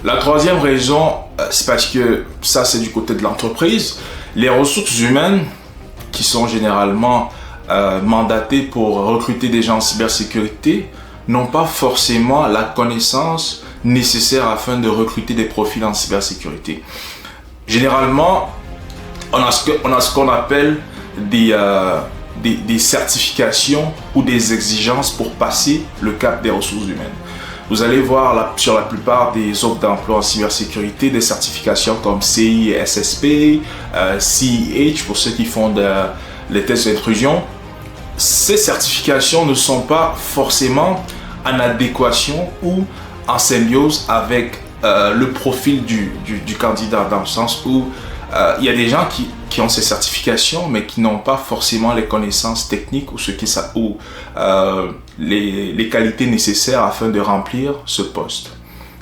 La troisième raison, c'est parce que ça, c'est du côté de l'entreprise. Les ressources humaines qui sont généralement mandatées pour recruter des gens en cybersécurité n'ont pas forcément la connaissance nécessaire afin de recruter des profils en cybersécurité. Généralement, on a ce qu'on appelle des certifications ou des exigences pour passer le cap des ressources humaines. Vous allez voir sur la plupart des offres d'emploi en cybersécurité des certifications comme CISSP, CEH pour ceux qui font les tests d'intrusion. Ces certifications ne sont pas forcément en adéquation ou en symbiose avec le profil du candidat, dans le sens où il y a des gens qui ont ces certifications mais qui n'ont pas forcément les connaissances techniques ou les qualités nécessaires afin de remplir ce poste.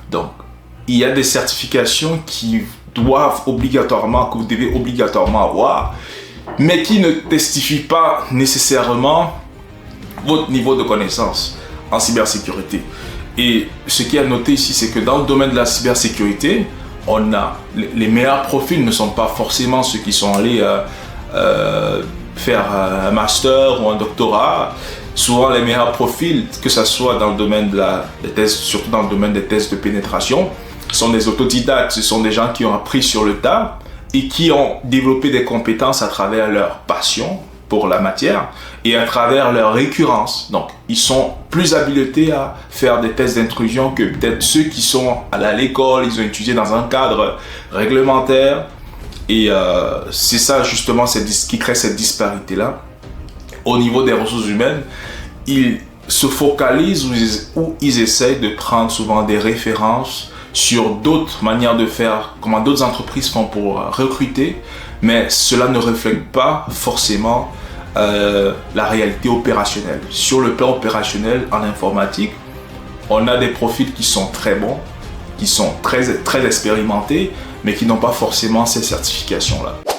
Donc, il y a des certifications que vous devez obligatoirement avoir, mais qui ne testifient pas nécessairement votre niveau de connaissance en cybersécurité. Et ce qui est à noter ici, c'est que dans le domaine de la cybersécurité, les meilleurs profils ne sont pas forcément ceux qui sont allés faire un master ou un doctorat. Souvent, les meilleurs profils, que ce soit dans le domaine des tests, surtout dans le domaine des tests de pénétration, sont des autodidactes. Ce sont des gens qui ont appris sur le tas et qui ont développé des compétences à travers leur passion pour la matière et à travers leur récurrence. Donc, ils sont plus habilités à faire des tests d'intrusion que peut-être ceux qui sont allés à l'école, ils ont étudié dans un cadre réglementaire. Et c'est ça justement qui crée cette disparité-là. Au niveau des ressources humaines, ils se focalisent ou ils essayent de prendre souvent des références sur d'autres manières de faire, comment d'autres entreprises font pour recruter, mais cela ne reflète pas forcément la réalité opérationnelle. Sur le plan opérationnel en informatique, on a des profils qui sont très bons, qui sont très expérimentés, mais qui n'ont pas forcément ces certifications-là.